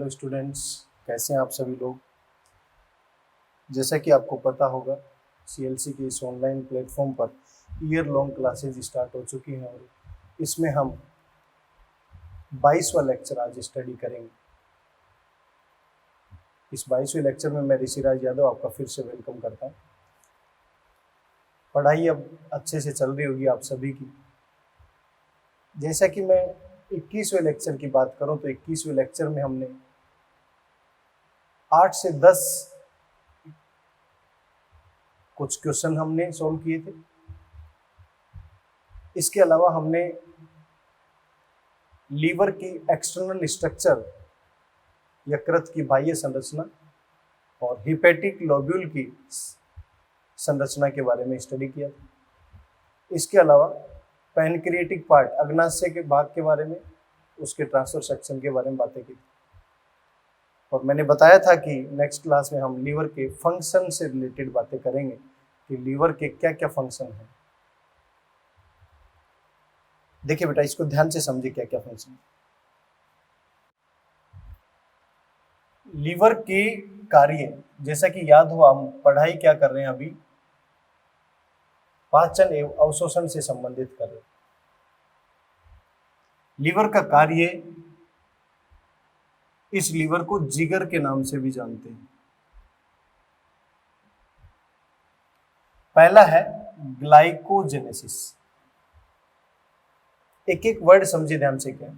Hello students, कैसे हैं आप सभी लोग। जैसा कि आपको पता होगा, सीएलसी के इस online platform per year long classes start हो चुकी हैं और इसमें हम 22वां लेक्चर आज स्टडी करेंगे। इस 22वें लेक्चर में मैं ऋषिराज यादव आपका फिर से वेलकम करता हूँ। पढ़ाई अब अच्छे से चल रही होगी आप सभी की। जैसा कि मैं 21वें लेक्चर की बात करूँ तो 21वें लेक्चर में हमने 8 से 10 कुछ क्वेश्चन हमने सॉल्व किए थे। इसके अलावा हमने लीवर की एक्सटर्नल स्ट्रक्चर, यकृत की बाह्य संरचना और हिपेटिक लोब्यूल की संरचना के बारे में स्टडी किया था। इसके अलावा पैनक्रिएटिक पार्ट, अग्नाशय के भाग के बारे में, उसके ट्रांसफर सेक्शन के बारे में बातें की। और मैंने बताया था कि नेक्स्ट क्लास में हम लीवर के फंक्शन से रिलेटेड बातें करेंगे कि लीवर के क्या क्या फंक्शन हैं। देखिए बेटा, इसको ध्यान से समझिए क्या क्या फंक्शन। लीवर के कार्य, जैसा कि याद हो हम पढ़ाई क्या कर रहे हैं अभी, पाचन एवं अवशोषण से संबंधित कर रहे हैं। लीवर का कार्य, इस लीवर को जिगर के नाम से भी जानते हैं। पहला है ग्लाइकोजेनेसिस। एक एक वर्ड समझिए ध्यान से क्या है।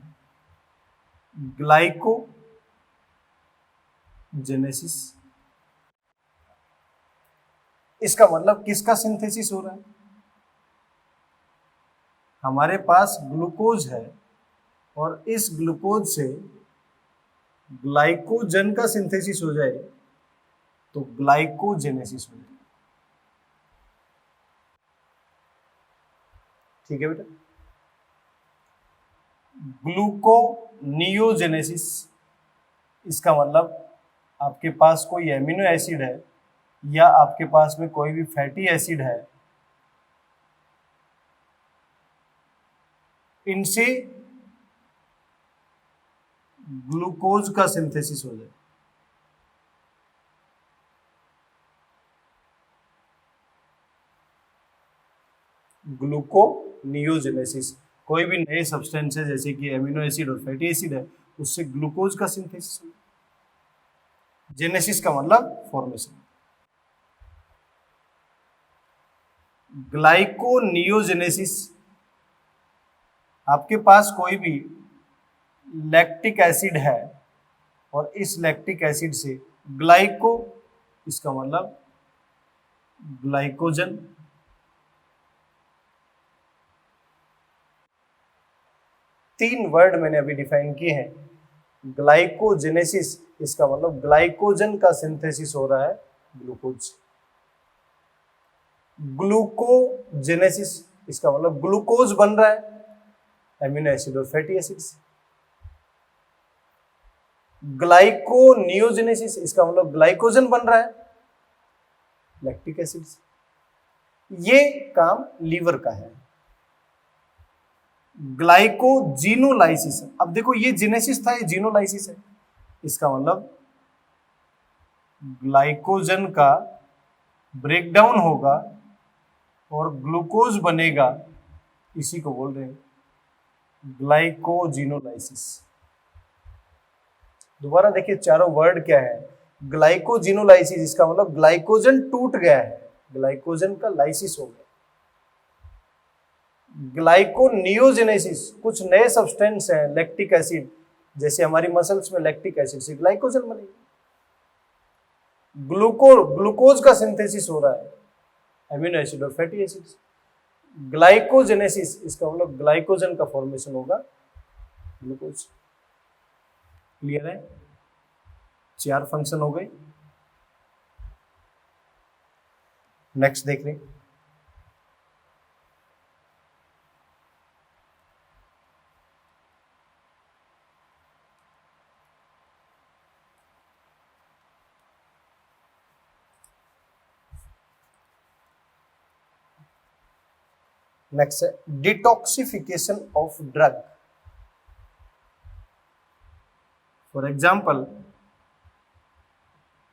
ग्लाइकोजेनेसिस, इसका मतलब किसका सिंथेसिस हो रहा है। हमारे पास ग्लूकोज है और इस ग्लूकोज से ग्लाइकोजन का सिंथेसिस हो जाए तो ग्लाइकोजेनेसिस हो जाए। ठीक है बेटा। ग्लूकोनियोजेनेसिस, इसका मतलब आपके पास कोई एमिनो एसिड है या आपके पास में कोई भी फैटी एसिड है, इनसे ग्लूकोज का सिंथेसिस हो जाए। ग्लूकोनियोजेनेसिस, कोई भी नए सब्सटेंस है जैसे कि एमिनो एसिड और फैटी एसिड है, उससे ग्लूकोज का सिंथेसिस हो जाए। जेनेसिस का मतलब फॉर्मेशन। ग्लाइकोनियोजेनेसिस, आपके पास कोई भी लैक्टिक एसिड है और इस लैक्टिक एसिड से ग्लाइको, इसका मतलब ग्लाइकोजन। तीन वर्ड मैंने अभी डिफाइन किए हैं। ग्लाइकोजेनेसिस, इसका मतलब ग्लाइकोजन का सिंथेसिस हो रहा है ग्लूकोज। ग्लूकोजेनेसिस, इसका मतलब ग्लूकोज बन रहा है एमिनो एसिड और फैटी एसिड से। ग्लाइकोनियोजेनेसिस, इसका मतलब ग्लाइकोजन बन रहा है लैक्टिक एसिड से। ये काम लीवर का है। ग्लाइकोजिनोलाइसिस, अब देखो ये जेनेसिस था, ये जीनोलाइसिस है। इसका मतलब ग्लाइकोजन का ब्रेकडाउन होगा और ग्लूकोज बनेगा, इसी को बोल रहे हैं ग्लाइकोजिनोलाइसिस। दोबारा देखिए चारों वर्ड क्या है। ग्लाइकोजिनोलाइसिस, इसका मतलब ग्लाइकोजन टूट गया है, ग्लाइकोजन का लाइसिस हो गया। ग्लाइकोनियोजेनेसिस, कुछ नए सब्सटेंस हैं लैक्टिक एसिड, जैसे हमारी मसल्स में लैक्टिक एसिड से ग्लाइकोजन बनेगा। ग्लूकोज का सिंथेसिस हो रहा है एमिनो एसिड और फैटी एसिड से। ग्लाइकोजेनेसिस, इसका मतलब ग्लाइकोजन का फॉर्मेशन होगा ग्लूकोज। क्लियर है? चार फंक्शन हो गए। नेक्स्ट देख रहे हैं। नेक्स्ट है detoxification of drug. For example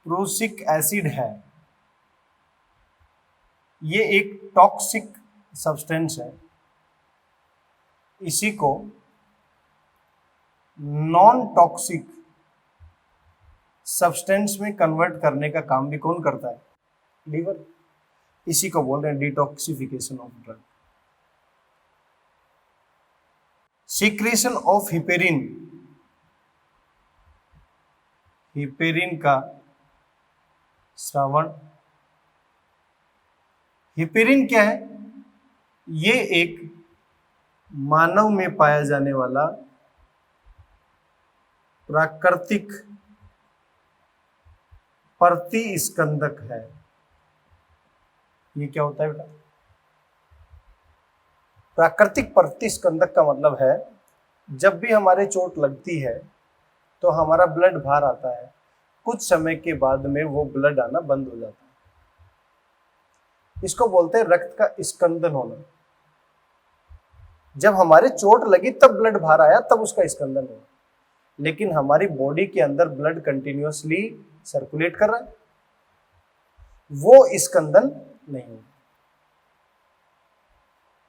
prussic acid है, ये एक टॉक्सिक सब्सटेंस है, इसी को नॉन टॉक्सिक सब्सटेंस में कन्वर्ट करने का काम भी कौन करता है? लीवर। इसी को बोल रहे हैं detoxification of drug. Secretion of heparin, heparin का श्रावण। हिपेरिन क्या है? ये एक मानव में पाया जाने वाला प्राकृतिक प्रतिस्कंदक है। ये क्या होता है बेटा? प्राकृतिक प्रतिस्कंदक का मतलब है जब भी हमारे चोट लगती है तो हमारा ब्लड बाहर आता है, कुछ समय के बाद में वो ब्लड आना बंद हो जाता है। इसको बोलते हैं रक्त का स्कंदन होना। जब हमारे चोट लगी तब ब्लड बाहर आया, तब उसका स्कंदन हुआ, लेकिन हमारी बॉडी के अंदर ब्लड कंटिन्यूअसली सर्कुलेट कर रहा है, वो स्कंदन नहीं हुआ।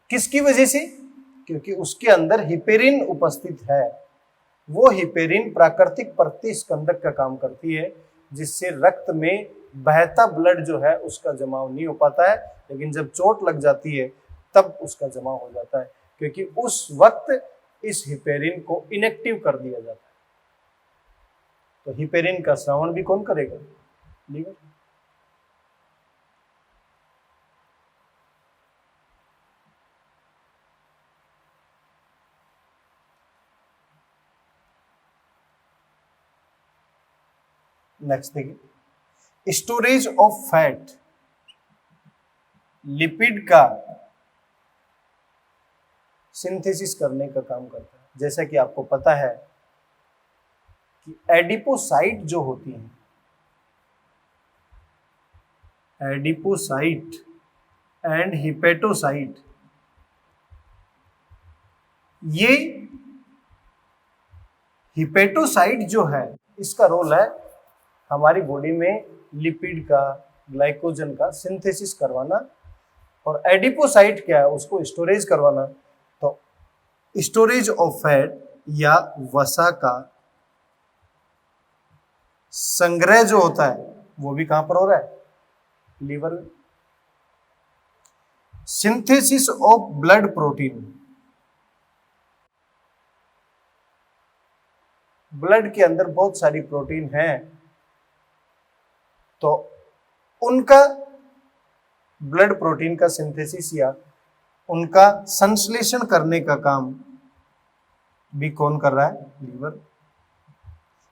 किसकी वजह से? क्योंकि उसके अंदर हिपेरिन उपस्थित है। वो हिपेरिन प्राकृतिक प्रतिस्कंदक का काम करती है, जिससे रक्त में बहता ब्लड जो है उसका जमाव नहीं हो पाता है, लेकिन जब चोट लग जाती है तब उसका जमाव हो जाता है, क्योंकि उस वक्त इस हिपेरिन को इनएक्टिव कर दिया जाता है। तो हिपेरिन का श्रावण भी कौन करेगा? लीवर। नेक्स्ट देखिए, स्टोरेज ऑफ फैट, लिपिड का सिंथेसिस करने का काम करता है। जैसा कि आपको पता है कि एडिपोसाइट जो होती है, एडिपोसाइट एंड हिपेटोसाइट, ये हिपेटोसाइट जो है इसका रोल है हमारी बॉडी में लिपिड का, ग्लाइकोजन का सिंथेसिस करवाना, और एडिपोसाइट क्या है? उसको स्टोरेज करवाना। तो स्टोरेज ऑफ फैट या वसा का संग्रह जो होता है वो भी कहां पर हो रहा है? लीवर में। Synthesis of blood protein, blood के अंदर बहुत सारी प्रोटीन है, तो उनका ब्लड प्रोटीन का सिंथेसिस या उनका संश्लेषण करने का काम भी कौन कर रहा है? लीवर।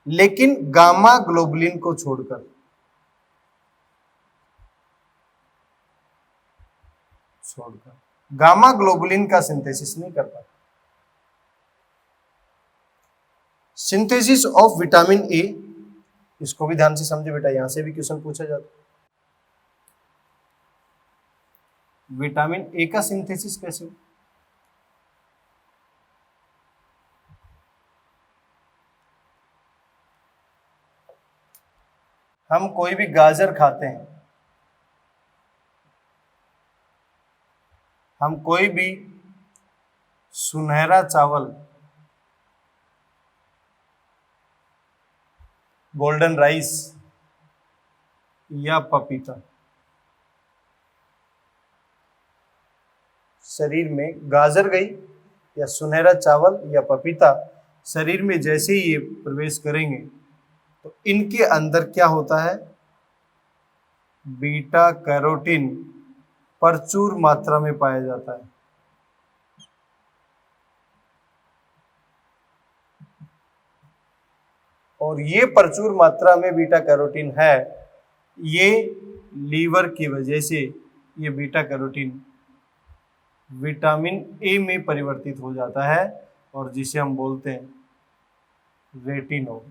लेकिन गामा ग्लोबुलिन को छोड़कर, गामा ग्लोबुलिन का सिंथेसिस नहीं कर पाता। सिंथेसिस ऑफ विटामिन ए, इसको भी ध्यान से समझे बेटा, यहां से भी क्वेश्चन पूछा जाता है। विटामिन ए का सिंथेसिस कैसे हो? हम कोई भी गाजर खाते हैं, हम कोई भी सुनहरा चावल, गोल्डन राइस या पपीता शरीर में, गाजर गई या सुनहरा चावल या पपीता शरीर में जैसे ही ये प्रवेश करेंगे तो इनके अंदर क्या होता है? बीटा कैरोटीन प्रचुर मात्रा में पाया जाता है। और ये प्रचुर मात्रा में बीटा कैरोटीन है, ये लीवर की वजह से ये बीटा कैरोटीन विटामिन ए में परिवर्तित हो जाता है, और जिसे हम बोलते हैं रेटिनोल।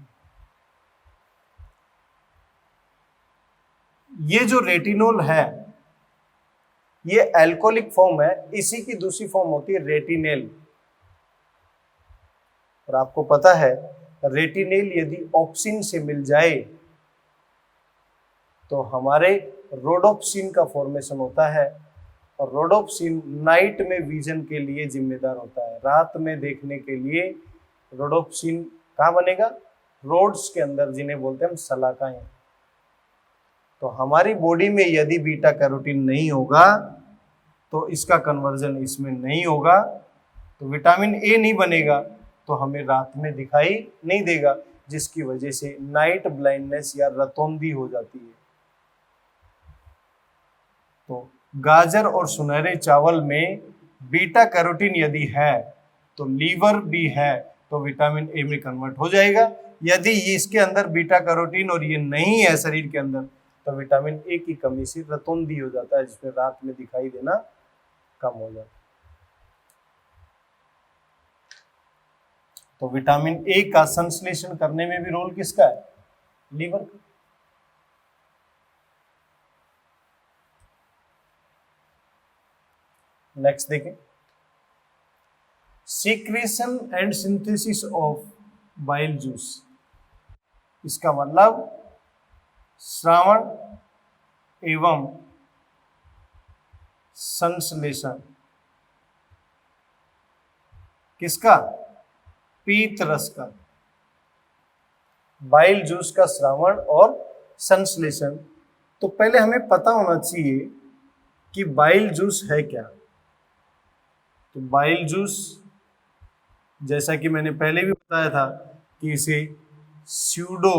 ये जो रेटिनोल है ये एल्कोहलिक फॉर्म है, इसी की दूसरी फॉर्म होती है रेटिनेल। और आपको पता है रेटिनेल यदि ऑक्सिन से मिल जाए तो हमारे रोडोप्सिन का फॉर्मेशन होता है, और रोडोप्सिन नाइट में विजन के लिए जिम्मेदार होता है। रात में देखने के लिए रोडोप्सिन कहाँ बनेगा? रोड्स के अंदर, जिन्हें बोलते हैं हम सलाखाएं। तो हमारी बॉडी में यदि बीटा कैरोटीन नहीं होगा तो इसका कन्वर्जन इसमें नहीं होगा, तो विटामिन ए नहीं बनेगा, तो हमें रात में दिखाई नहीं देगा, जिसकी वजह से नाइट ब्लाइंडनेस या रतौंधी हो जाती है। तो गाजर और सुनहरे चावल में बीटा कैरोटीन यदि है तो लीवर भी है तो विटामिन ए में कन्वर्ट हो जाएगा। यदि इसके अंदर बीटा कैरोटीन और ये नहीं है शरीर के अंदर तो विटामिन ए की कमी से रतौंधी हो जाता है, जिसमें रात में दिखाई देना कम हो जाता है। तो विटामिन ए का संश्लेषण करने में भी रोल किसका है? लीवर का। नेक्स्ट देखें, secretion and synthesis of bile juice. इसका मतलब श्रावण एवं संश्लेषण किसका? पीत रस का। बाइल जूस का श्रावण और संश्लेषण। तो पहले हमें पता होना चाहिए कि बाइल जूस है क्या। तो बाइल जूस, जैसा कि मैंने पहले भी बताया था कि इसे स्यूडो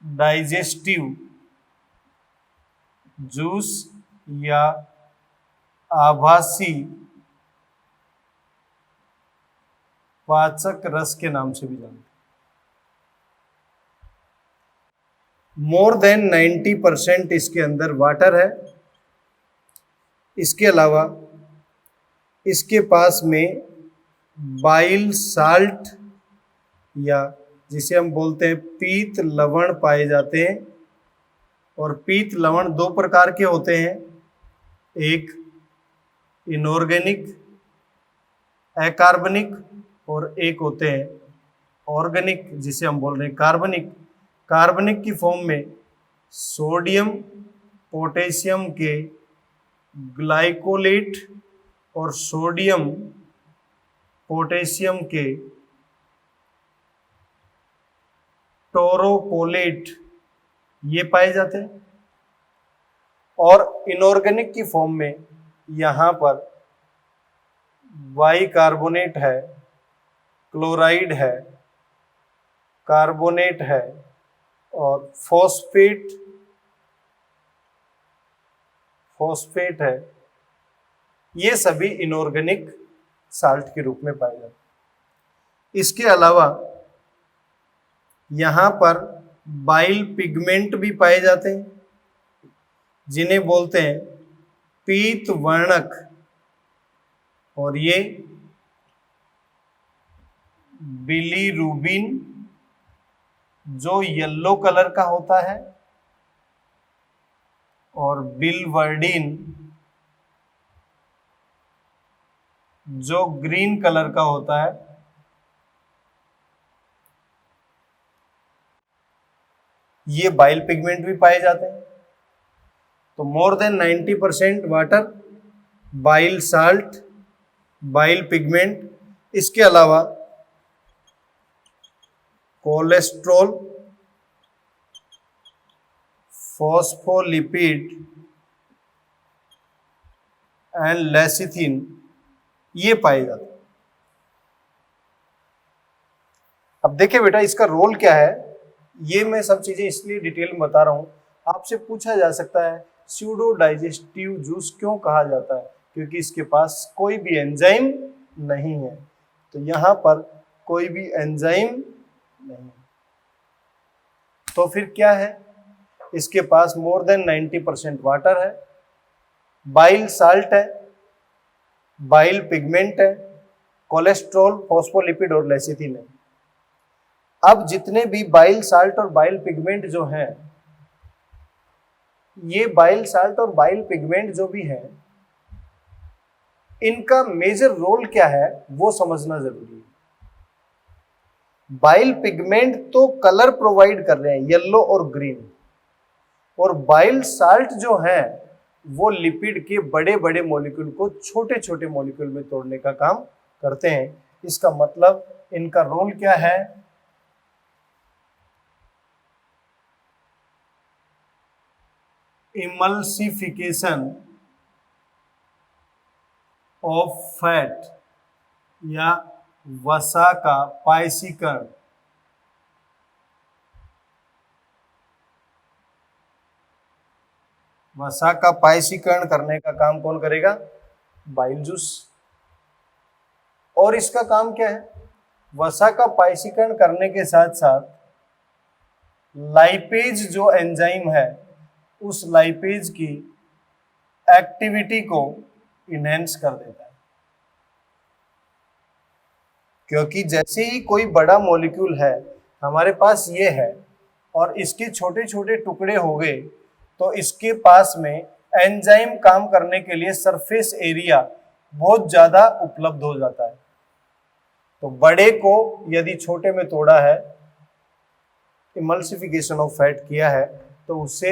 डाइजेस्टिव जूस या आभासी पाचक रस के नाम से भी जानते हैं। मोर देन 90% इसके अंदर वाटर है। इसके अलावा इसके पास में बाइल साल्ट या जिसे हम बोलते हैं पीत लवण पाए जाते हैं। और पीत लवण दो प्रकार के होते हैं, एक इनऑर्गेनिक अकार्बनिक और एक होते हैं ऑर्गेनिक जिसे हम बोल रहे हैं कार्बनिक। कार्बनिक की फॉर्म में सोडियम पोटेशियम के ग्लाइकोलेट और सोडियम पोटेशियम के टोरोपोलेट ये पाए जाते हैं। और इनऑर्गेनिक की फॉर्म में यहाँ पर बाइकार्बोनेट है, क्लोराइड है, कार्बोनेट है और फॉस्फेट है। ये सभी इनऑर्गेनिक साल्ट के रूप में पाए जाते हैं। इसके अलावा यहाँ पर बाइल पिगमेंट भी पाए जाते हैं, जिन्हें बोलते हैं पीत वर्णक। और ये बिलीरुबिन जो येलो कलर का होता है और बिलवर्डिन जो ग्रीन कलर का होता है। ये बाइल पिगमेंट भी पाए जाते हैं। तो more than 90% water, bile salt, bile pigment. इसके अलावा कोलेस्ट्रॉल, फॉस्फोलिपिड एंड लेसिथिन ये पाए जाते हैं। अब देखिए बेटा इसका रोल क्या है। ये मैं सब चीजें इसलिए डिटेल में बता रहा हूं, आपसे पूछा जा सकता है स्यूडो डाइजेस्टिव जूस क्यों कहा जाता है? क्योंकि इसके पास कोई भी एंजाइम नहीं है। तो यहां पर कोई भी एंजाइम नहीं, तो फिर क्या है? इसके पास मोर देन 90% वाटर है, बाइल साल्ट है, बाइल पिगमेंट है, कोलेस्ट्रॉल, फॉस्फोलिपिड और लेसिथिन है। अब जितने भी बाइल साल्ट और बाइल पिगमेंट जो हैं, ये बाइल साल्ट और बाइल पिगमेंट जो भी हैं, इनका मेजर रोल क्या है वो समझना जरूरी है। बाइल पिगमेंट तो कलर प्रोवाइड कर रहे हैं येलो और ग्रीन, और बाइल साल्ट जो है वो लिपिड के बड़े बड़े मॉलिक्यूल को छोटे छोटे मॉलिक्यूल में तोड़ने का काम करते हैं। इसका मतलब इनका रोल क्या है? इमल्सिफिकेशन ऑफ फैट या वसा का पायसीकरण। वसा का पायसीकरण करने का काम कौन करेगा? Bile juice. और इसका काम क्या है? वसा का पायसीकरण करने के साथ साथ लाइपेज जो एंजाइम है उस लाइपेज की एक्टिविटी को इनहेंस कर देता है। क्योंकि जैसे ही कोई बड़ा मॉलिक्यूल है हमारे पास ये है और इसके छोटे छोटे टुकड़े हो गए, तो इसके पास में एंजाइम काम करने के लिए सरफेस एरिया बहुत ज्यादा उपलब्ध हो जाता है। तो बड़े को यदि छोटे में तोड़ा है, इमल्सिफिकेशन ऑफ फैट किया है, तो उससे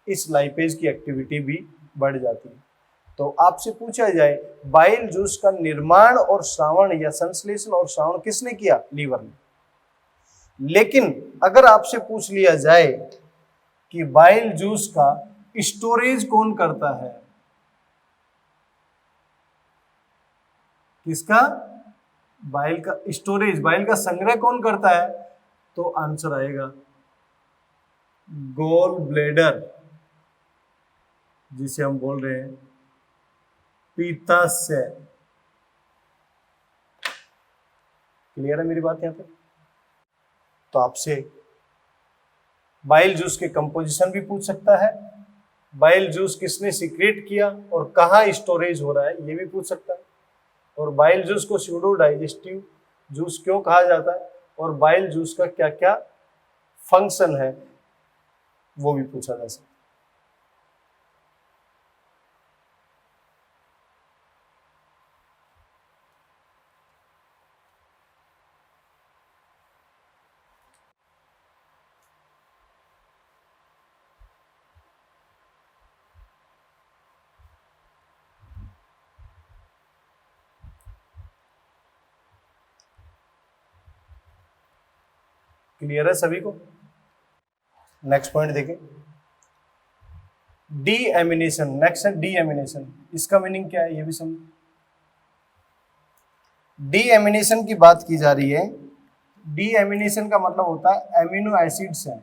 इस लाइपेज की एक्टिविटी भी बढ़ जाती है। तो आपसे पूछा जाए बाइल जूस का निर्माण और श्रावण या संश्लेषण और श्रावण किसने किया? लीवर ने। लेकिन अगर आपसे पूछ लिया जाए कि बाइल जूस का स्टोरेज कौन करता है? किसका? बाइल का स्टोरेज, बाइल का संग्रह कौन करता है? तो आंसर आएगा गोल ब्लेडर, जिसे हम बोल रहे हैं पित्ताशय। क्लियर है मेरी बात यहां पे? तो आपसे बाइल जूस के कंपोजिशन भी पूछ सकता है, बाइल जूस किसने सीक्रेट किया और कहाँ स्टोरेज हो रहा है ये भी पूछ सकता है, और बाइल जूस को स्यूडो डाइजेस्टिव जूस क्यों कहा जाता है, और बाइल जूस का क्या क्या फंक्शन है वो भी पूछा जा सकता है। क्लियर है सभी को? नेक्स्ट पॉइंट देखें, डी एमिनेशन। नेक्स्ट है डी एमिनेशन। इसका मीनिंग क्या है ये भी समझो। डी एमिनेशन की बात की जा रही है। डी एमिनेशन का मतलब होता है एमिनो एसिड्स हैं,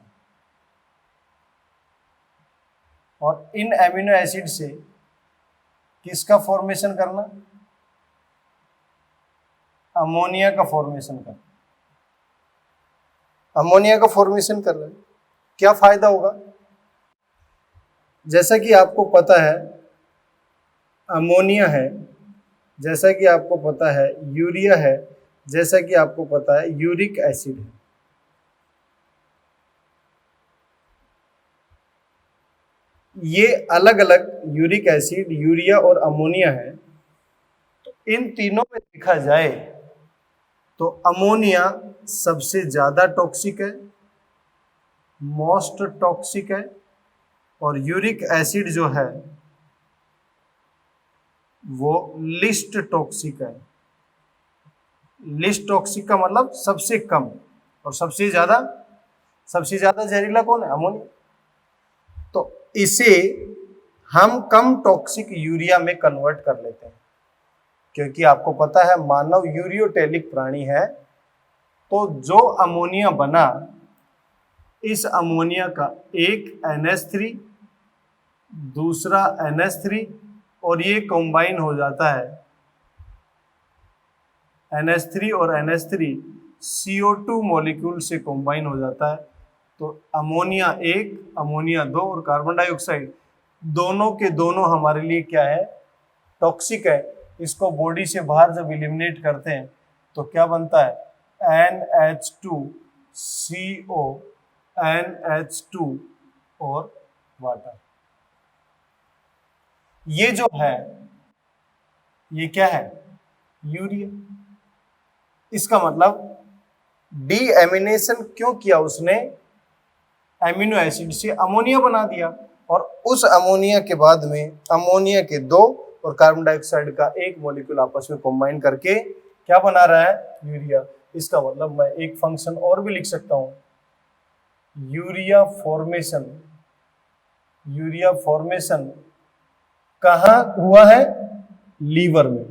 और इन एमिनो एसिड से किसका फॉर्मेशन करना? अमोनिया का फॉर्मेशन करना। अमोनिया का फॉर्मेशन कर रहे हैं, क्या फायदा होगा? जैसा कि आपको पता है अमोनिया है, जैसा कि आपको पता है यूरिया है, जैसा कि आपको पता है यूरिक एसिड है। ये अलग अलग यूरिक एसिड, यूरिया और अमोनिया है। तो इन तीनों में देखा जाए तो अमोनिया सबसे ज्यादा टॉक्सिक है, मोस्ट टॉक्सिक है, और यूरिक एसिड जो है वो लिस्ट टॉक्सिक है। लिस्ट टॉक्सिक का मतलब सबसे कम, और सबसे ज्यादा जहरीला कौन है? अमोनिया। तो इसे हम कम टॉक्सिक यूरिया में कन्वर्ट कर लेते हैं, क्योंकि आपको पता है मानव यूरियोटेलिक प्राणी है। तो जो अमोनिया बना, इस अमोनिया का एक NH3 दूसरा NH3 और ये कंबाइन हो जाता है NH3 और NH3 CO2 मॉलिक्यूल से कंबाइन हो जाता है। तो अमोनिया 1, अमोनिया 2 और कार्बन डाइऑक्साइड दोनों के दोनों हमारे लिए क्या है? टॉक्सिक है। इसको बॉडी से बाहर जब इलिमिनेट करते हैं तो क्या बनता है? NH2CO, NH2 और वाटर। ये जो है ये क्या है? यूरिया। इसका मतलब डीएमिनेशन क्यों किया उसने? एमिनो एसिड से अमोनिया बना दिया, और उस अमोनिया के बाद में अमोनिया के 2 और कार्बन डाइऑक्साइड का 1 मॉलिक्यूल आपस में कंबाइन करके क्या बना रहा है? यूरिया। इसका मतलब मैं एक फंक्शन और भी लिख सकता हूं, यूरिया फॉर्मेशन। यूरिया फॉर्मेशन कहाँ हुआ है? लीवर में।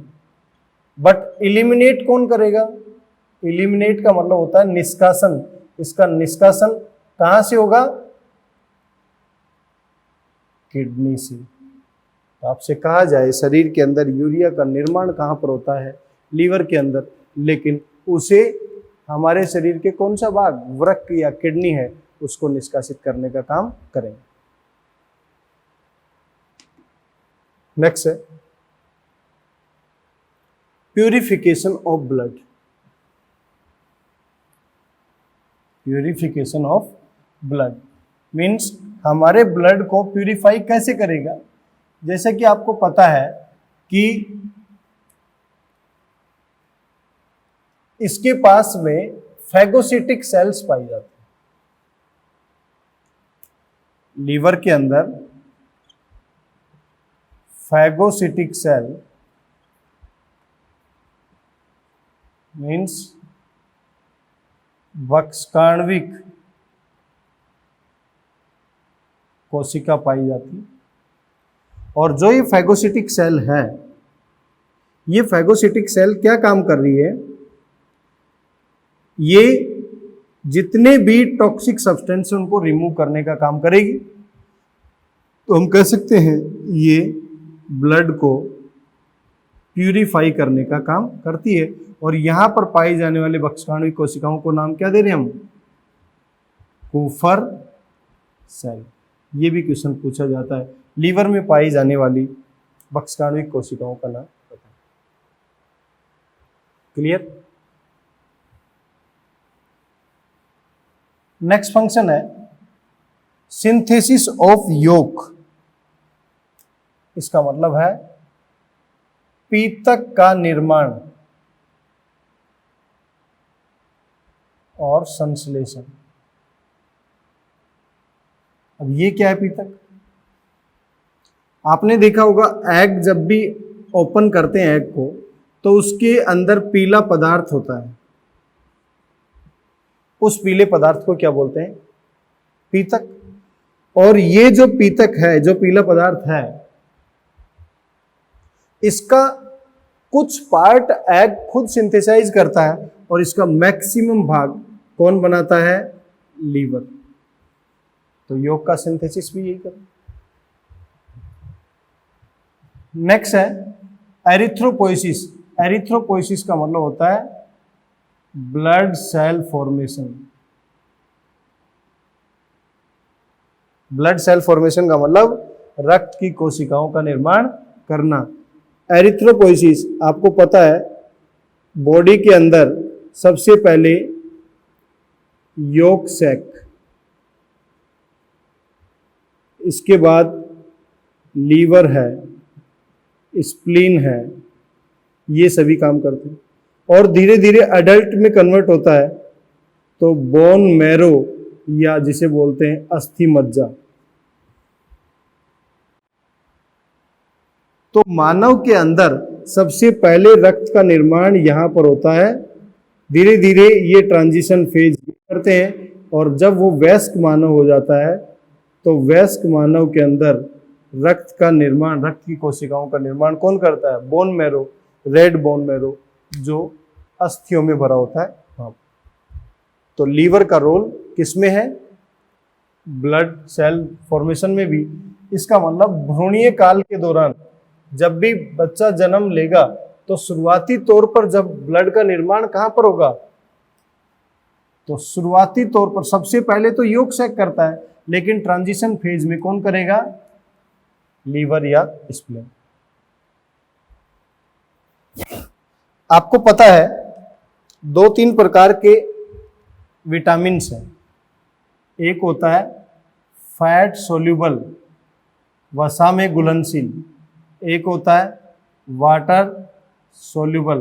बट इलिमिनेट कौन करेगा? इलिमिनेट का मतलब होता है निष्कासन। इसका निष्कासन कहां से होगा? किडनी से। तो आपसे कहा जाए शरीर के अंदर यूरिया का निर्माण कहां पर होता है? लीवर के अंदर। लेकिन उसे हमारे शरीर के कौन सा भाग, वृक्क या किडनी है, उसको निष्कासित करने का काम करेंगे। नेक्स्ट है purification of blood. Purification of blood means हमारे ब्लड को प्यूरिफाई कैसे करेगा? जैसे कि आपको पता है कि इसके पास में फैगोसिटिक सेल्स पाई जाती है। लीवर के अंदर फैगोसिटिक सेल मीन्स वक्षकाण्विक कोशिका पाई जाती है। और जो ये फैगोसिटिक सेल है, ये फैगोसिटिक सेल क्या काम कर रही है? ये जितने भी टॉक्सिक सब्सटेंस है उनको रिमूव करने का काम करेगी। तो हम कह सकते हैं ये ब्लड को प्यूरिफाई करने का काम करती है। और यहां पर पाई जाने वाले वक्षकाण्विक कोशिकाओं को नाम क्या दे रहे हैं हम? कुफर सेल। ये भी क्वेश्चन पूछा जाता है, लीवर में पाई जाने वाली वक्षकाण्विक कोशिकाओं का नाम बताएं। क्लियर? नेक्स्ट फंक्शन है सिंथेसिस ऑफ योक। इसका मतलब है पीतक का निर्माण और संश्लेषण। अब ये क्या है पीतक? आपने देखा होगा एग जब भी ओपन करते हैं एग को, तो उसके अंदर पीला पदार्थ होता है। उस पीले पदार्थ को क्या बोलते हैं? पीतक। और ये जो पीतक है, जो पीला पदार्थ है, इसका कुछ पार्ट एग खुद सिंथेसाइज करता है और इसका मैक्सिमम भाग कौन बनाता है? लीवर। तो योग का सिंथेसिस भी यही करता है। नेक्स्ट है एरिथ्रोपोइसिस। एरिथ्रोपोइसिस का मतलब होता है blood cell formation. Blood cell formation का मतलब रक्त की कोशिकाओं का निर्माण करना। एरिथ्रोपोइसिस आपको पता है बॉडी के अंदर सबसे पहले योक सैक, इसके बाद लीवर है, स्प्लीन है, ये सभी काम करते हैं। और धीरे धीरे अडल्ट में कन्वर्ट होता है तो बोन मैरो या जिसे बोलते हैं अस्थि मज्जा। तो मानव के अंदर सबसे पहले रक्त का निर्माण यहां पर होता है। धीरे धीरे ये ट्रांजिशन फेज करते हैं और जब वो वयस्क मानव हो जाता है तो वयस्क मानव के अंदर रक्त का निर्माण, रक्त की कोशिकाओं का निर्माण कौन करता है? Bone marrow, red bone marrow जो अस्थियों में भरा होता है। हाँ, तो लीवर का रोल किसमें है? ब्लड सेल फॉर्मेशन में भी। इसका मतलब भ्रूणीय काल के दौरान जब भी बच्चा जन्म लेगा तो शुरुआती तौर पर जब ब्लड का निर्माण कहां पर होगा? तो शुरुआती तौर पर सबसे पहले तो योक सैक करता है, लेकिन ट्रांजिशन फेज में कौन करेगा? लीवर या स्प्लीन। आपको पता है 2-3 प्रकार के विटामिन हैं। एक होता है फैट सोल्यूबल, वसा में घुलनशील। एक होता है वाटर सोल्यूबल।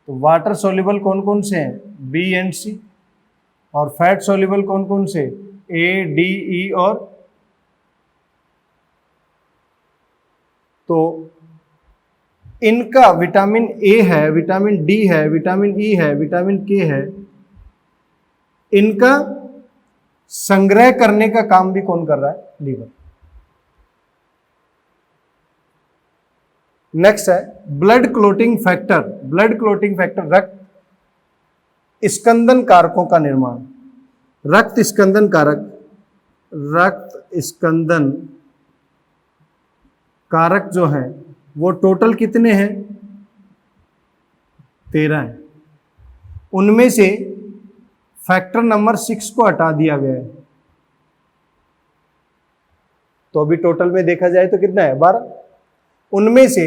तो वाटर सोल्यूबल कौन कौन से हैं? बी एंड सी। और फैट सॉल्युबल कौन कौन से, ए, डी, ई और, तो इनका विटामिन ए है, विटामिन डी है, विटामिन ई है, विटामिन के है, इनका संग्रह करने का काम भी कौन कर रहा है, लीवर। नेक्स्ट है blood clotting factor. Blood clotting factor रक्त स्कंदन कारकों का निर्माण। रक्त स्कंदन कारक, रक्त स्कंदन कारक जो हैं वो टोटल कितने हैं, 13 हैं। उनमें से फैक्टर नंबर 6 को हटा दिया गया है, तो अभी टोटल में देखा जाए तो कितना है, 12। उनमें से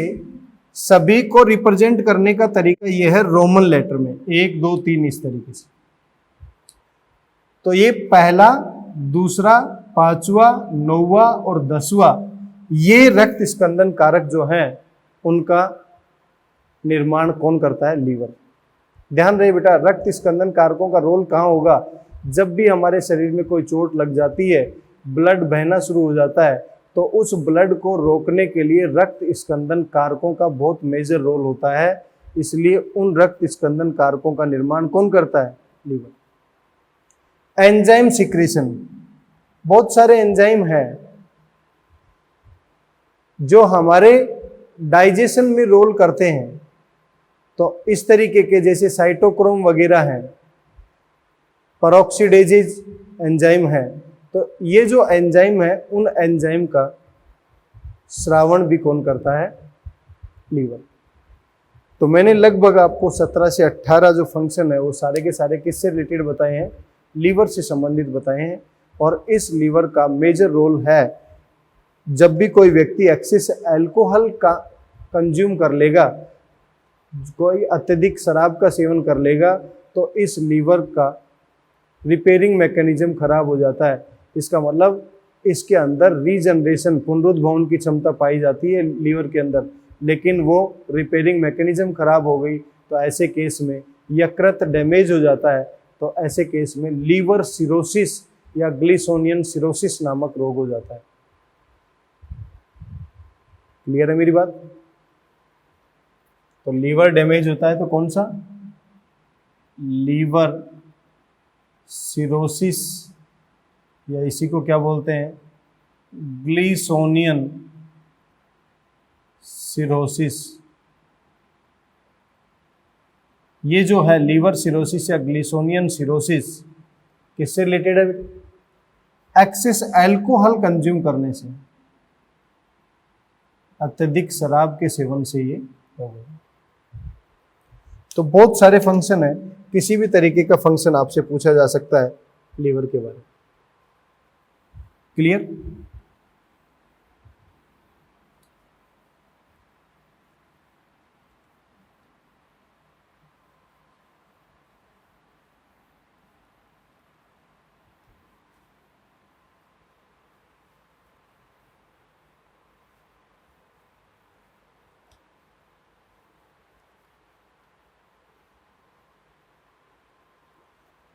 सभी को रिप्रेजेंट करने का तरीका यह है रोमन लेटर में, 1 2 3 इस तरीके से। तो ये पहला, दूसरा, पांचवा, 9वां और 10वां, ये रक्त स्कंदन कारक जो हैं उनका निर्माण कौन करता है, लीवर। ध्यान रहे बेटा, रक्त स्कंदन कारकों का रोल कहाँ होगा, जब भी हमारे शरीर में कोई चोट लग जाती है, ब्लड बहना शुरू हो जाता है, तो उस ब्लड को रोकने के लिए रक्त स्कंदन कारकों का बहुत मेजर रोल होता है। इसलिए उन रक्त स्कंदन कारकों का निर्माण कौन करता है, लीवर। एंजाइम सिक्रेशन, बहुत सारे एंजाइम हैं जो हमारे डाइजेशन में रोल करते हैं। तो इस तरीके के जैसे साइटोक्रोम वगैरह हैं, पेरोक्सीडेजेज एंजाइम है, तो ये जो एंजाइम है उन एंजाइम का श्रावण भी कौन करता है, लीवर। तो मैंने लगभग आपको 17 से 18 जो फंक्शन है वो सारे के सारे किससे रिलेटेड बताए हैं, लीवर से संबंधित बताए हैं। और इस लीवर का मेजर रोल है, जब भी कोई व्यक्ति एक्सेस अल्कोहल का कंज्यूम कर लेगा, कोई अत्यधिक शराब का सेवन कर लेगा, तो इस लीवर का रिपेयरिंग मैकेनिज्म खराब हो जाता है। इसका मतलब इसके अंदर रीजनरेशन, पुनरुद्भवन की क्षमता पाई जाती है लीवर के अंदर, लेकिन वो रिपेयरिंग मैकेनिज्म खराब हो गई, तो ऐसे केस में यकृत डैमेज हो जाता है, तो ऐसे केस में लीवर सिरोसिस या ग्लिसोनियन सिरोसिस नामक रोग हो जाता है। क्लियर है मेरी बात। तो लीवर डैमेज होता है तो कौन सा, लीवर सिरोसिस, या इसी को क्या बोलते हैं, ग्लिसोनियन सिरोसिस। ये जो है लीवर सिरोसिस या ग्लिसोनियन सिरोसिस किससे रिलेटेड है, एक्सेस अल्कोहल कंज्यूम करने से, अत्यधिक शराब के सेवन से ये हो गया। तो बहुत सारे फंक्शन है, किसी भी तरीके का फंक्शन आपसे पूछा जा सकता है लीवर के बारे में। क्लियर।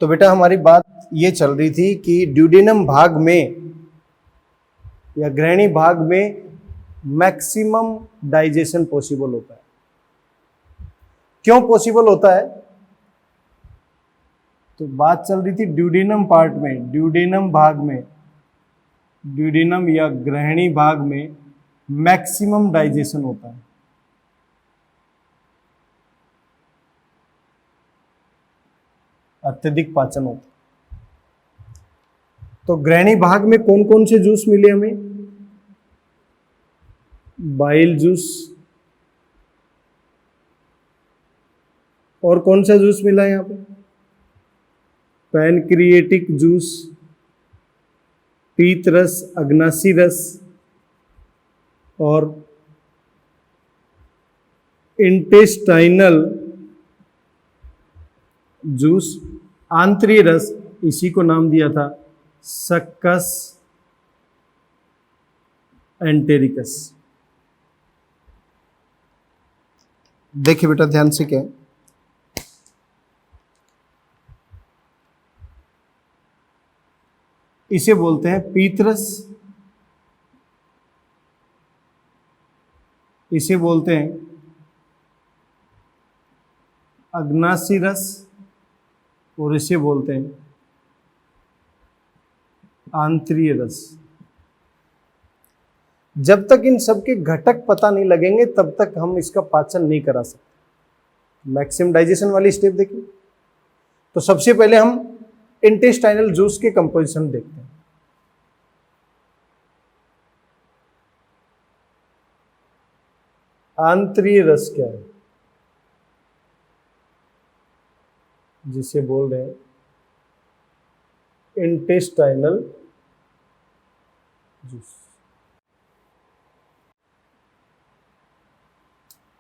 तो बेटा हमारी बात ये चल रही थी कि ड्यूडेनम भाग में या ग्रहणी भाग में मैक्सिमम डाइजेशन पॉसिबल होता है। क्यों पॉसिबल होता है, तो बात चल रही थी ड्यूडेनम पार्ट में, ड्यूडेनम भाग में, ड्यूडेनम या ग्रहणी भाग में मैक्सिमम डाइजेशन होता है। अत्यधिक पाचन होता है। तो ग्रहणी भाग में कौन कौन से जूस मिले हमें, बाइल जूस, और कौन सा जूस मिला यहां पे, पैनक्रिएटिक जूस, पीत रस, अग्नासी रस और इंटेस्टाइनल जूस, आंतरीय रस, इसी को नाम दिया था सक्कस एंटेरिकस। देखिए बेटा ध्यान से, क्या है इसे बोलते हैं पीतरस, इसे बोलते हैं अग्नासी रस, और इसे बोलते हैं आंतरीय रस। जब तक इन सब के घटक पता नहीं लगेंगे तब तक हम इसका पाचन नहीं करा सकते। मैक्सिमम डाइजेशन वाली स्टेप देखिए। तो सबसे पहले हम इंटेस्टाइनल जूस के कंपोजिशन देखते हैं। आंतरीय रस क्या है, जिसे बोल रहे हैं इंटेस्टाइनल जूस।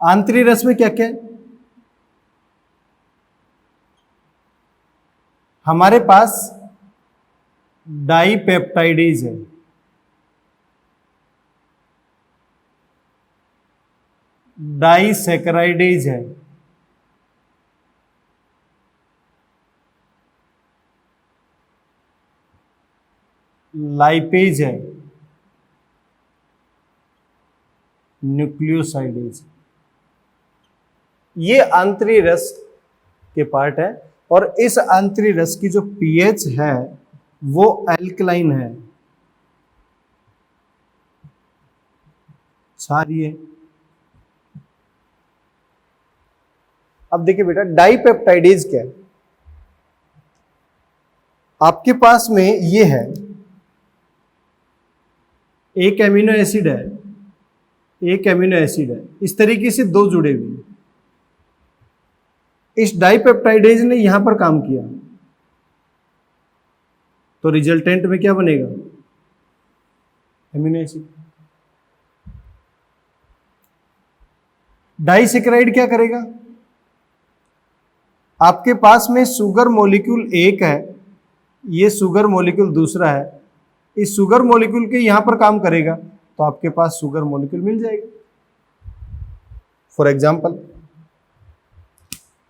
आंतरीय रस में क्या क्या है? हमारे पास डाइपेप्टाइडेज है, डाइसैकराइडेज है, लाइपेज है, न्यूक्लियोसाइडेज। ये आंतरीय रस के पार्ट है, और इस आंतरीय रस की जो पीएच है वो एल्कलाइन है, क्षारीय। अब देखिए बेटा, डाइपेप्टाइडेज क्या है? आपके पास में ये है, एक एमिनो एसिड है, एक एमिनो एसिड है, इस तरीके से दो जुड़े हुए हैं। इस डाइपेप्टाइडेज ने यहां पर काम किया, तो रिजल्टेंट में क्या बनेगा? Amino acid. डाइसैकराइड क्या करेगा? आपके पास में शुगर मॉलिक्यूल एक है, ये शुगर मॉलिक्यूल दूसरा है, इस शुगर मॉलिक्यूल के यहां पर काम करेगा तो आपके पास शुगर मॉलिक्यूल मिल जाएगा। फॉर एग्जाम्पल,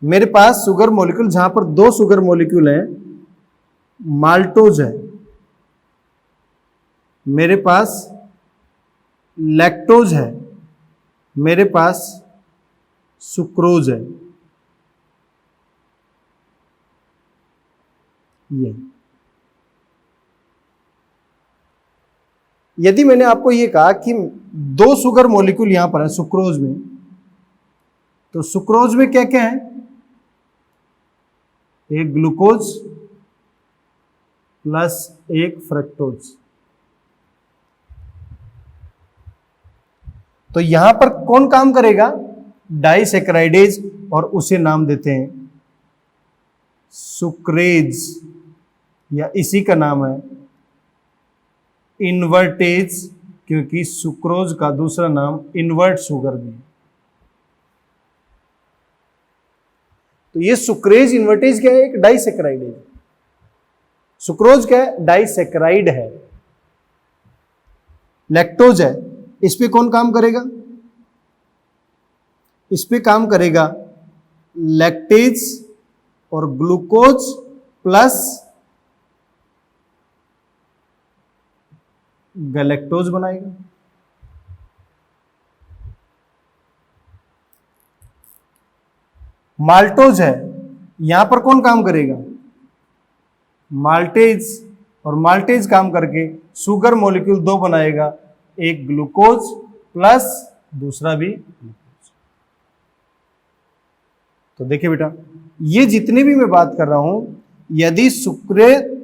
मेरे पास शुगर मॉलिक्यूल, जहां पर दो शुगर मॉलिक्यूल हैं, माल्टोज है, मेरे पास लैक्टोज है, मेरे पास सुक्रोज है। ये यदि मैंने आपको ये कहा कि दो शुगर मॉलिक्यूल यहां पर है सुक्रोज में, तो सुक्रोज में क्या क्या है? एक ग्लूकोज प्लस एक फ्रक्टोज। तो यहां पर कौन काम करेगा? डाइसैकराइडेज, और उसे नाम देते हैं सुक्रेज, या इसी का नाम है इन्वर्टेज, क्योंकि सुक्रोज का दूसरा नाम इन्वर्ट शुगर भी है। तो ये सुक्रेज इन्वर्टेज क्या है? एक डाइसैकराइड है। सुक्रोज क्या है? डाइसैकराइड है। लैक्टोज है, इस पे कौन काम करेगा? इस पे काम करेगा लैक्टेज और ग्लूकोज प्लस गैलेक्टोज बनाएगा। माल्टोज है, यहां पर कौन काम करेगा? माल्टेज, और माल्टेज काम करके शुगर मॉलिक्यूल दो बनाएगा, एक ग्लूकोज प्लस दूसरा भी ग्लूकोज। तो देखिए बेटा, ये जितने भी मैं बात कर रहा हूं, यदि सुक्रेज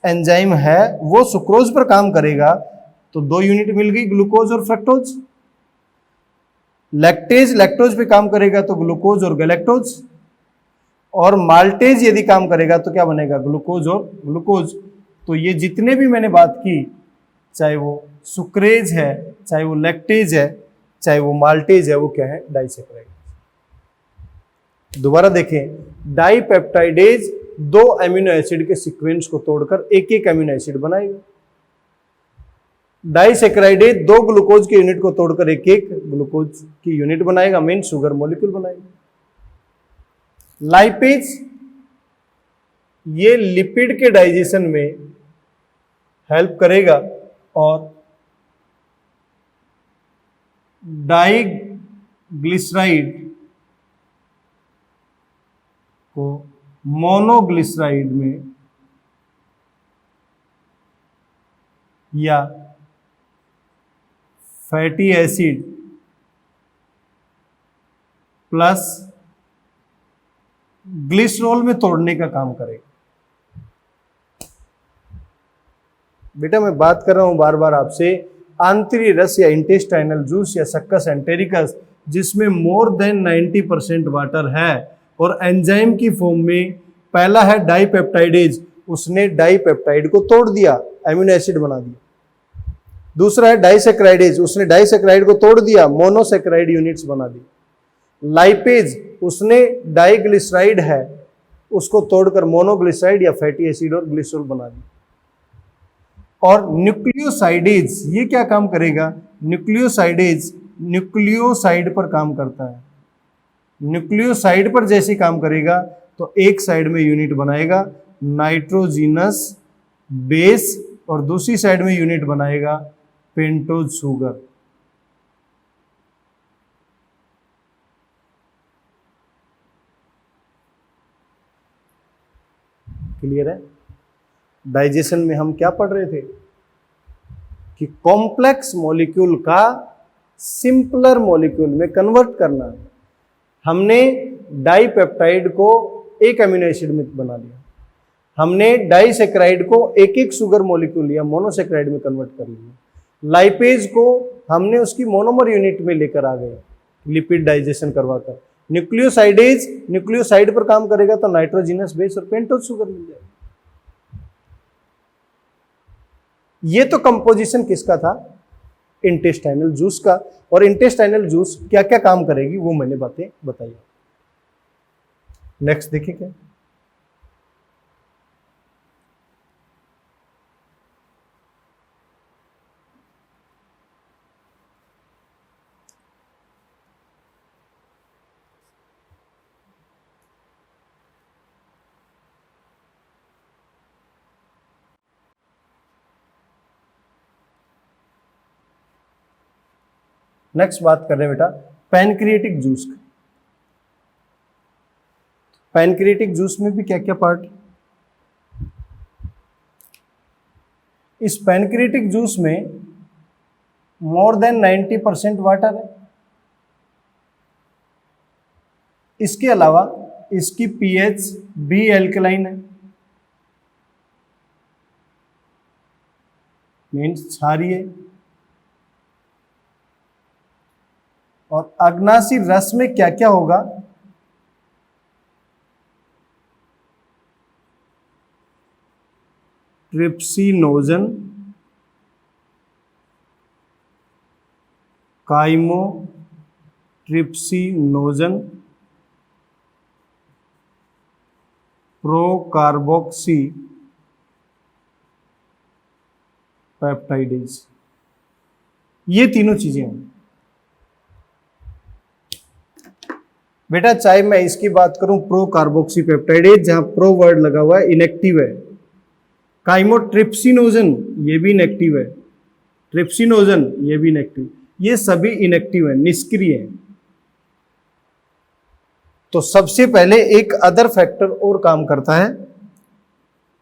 एंजाइम है वो सुक्रोज पर काम करेगा तो दो यूनिट मिल गई, ग्लूकोज और फ्रक्टोज। लैक्टेज लैक्टोज पे काम करेगा तो ग्लूकोज और गैलेक्टोज, और माल्टेज यदि काम करेगा तो क्या बनेगा? ग्लूकोज और ग्लूकोज। तो ये जितने भी मैंने बात की, चाहे वो सुक्रेज है, चाहे वो लैक्टेज है, चाहे वो माल्टेज है, वो क्या है? डाइसैकराइड। दोबारा देखें, डाइपेप्टाइडेज दो एमिनो एसिड के सीक्वेंस को तोड़कर एक एक एमिनो एसिड बनाएगा। डाइसैकराइडेज दो ग्लूकोज के यूनिट को तोड़कर एक एक ग्लूकोज की यूनिट बनाएगा, मीन शुगर मॉलिक्यूल बनाएगा। लाइपेज ये लिपिड के डाइजेशन में हेल्प करेगा और डाइग्लिसराइड को मोनोग्लिसराइड में या फैटी एसिड प्लस ग्लिसरॉल में तोड़ने का काम करेगा। बेटा मैं बात कर रहा हूं बार बार आपसे, आंतरिक रस या इंटेस्टाइनल जूस या सक्कस एंटेरिकस जिसमें मोर देन 90% वाटर है और एंजाइम की फॉर्म में पहला है डाइपेप्टाइडेज, उसने डाइपेप्टाइड को तोड़ दिया, एमिनो एसिड बना दिया। दूसरा है डाइसैकेराइडेज, उसने डाइसैकेराइड को तोड़ दिया, मोनोसैकेराइड यूनिट्स बना दी। लाइपेज, उसने डाइग्लिसराइड है उसको तोड़कर मोनोग्लिसराइड या फैटी एसिड और ग्लिसरॉल बना दी। और न्यूक्लियोसाइडेज, ये क्या काम करेगा? न्यूक्लियोसाइडेज न्यूक्लियोसाइड पर काम करता है। न्यूक्लियोसाइड पर जैसे काम करेगा तो एक साइड में यूनिट बनाएगा नाइट्रोजिनस बेस और दूसरी साइड में यूनिट बनाएगा पेंटोज शुगर। क्लियर है? डाइजेशन में हम क्या पढ़ रहे थे कि कॉम्प्लेक्स मॉलिक्यूल का सिंपलर मॉलिक्यूल में कन्वर्ट करना है। हमने डाइपेप्टाइड को एक अमीनो एसिड में बना लिया, हमने डाइसैकेराइड को एक एक शुगर मॉलिक्यूल या मोनोसैकेराइड में कन्वर्ट कर लिया, लाइपेज को हमने उसकी मोनोमर यूनिट में लेकर आ गए लिपिड डाइजेशन करवाकर। न्यूक्लियोसाइडेज न्यूक्लियोसाइड पर काम करेगा तो नाइट्रोजिनस बेस और पेंटोज शुगर मिल जाएगा। ये तो कंपोजिशन किसका था? इंटेस्टाइनल जूस का। और इंटेस्टाइनल जूस क्या क्या काम करेगी वो मैंने बातें बताई। नेक्स्ट देखिए क्या नेक्स्ट बात कर रहे हैं बेटा पैनक्रिएटिक जूस का। पैनक्रिएटिक जूस में भी क्या क्या पार्ट? इस पैनक्रिएटिक जूस में मोर देन 90% वाटर है। इसके अलावा इसकी पीएच भी एल्कलाइन है, मीन्स क्षारीय। और अग्नाशी रस में क्या क्या होगा? ट्रिप्सिनोजन, काइमोट्रिप्सिनोजन, प्रोकार्बोक्सी पेप्टाइडेज, ये तीनों चीजें हैं बेटा। चाहे मैं इसकी बात करूं प्रो कार्बोक्सी पेप्टाइडेज, जहां प्रो वर्ड लगा हुआ है, इनएक्टिव है। काइमोट्रिप्सिनोजन ये भी इनएक्टिव है, ट्रिप्सिनोजन ये भी इनएक्टिव, ये सभी इनएक्टिव है, निष्क्रिय है। तो सबसे पहले एक अदर फैक्टर और काम करता है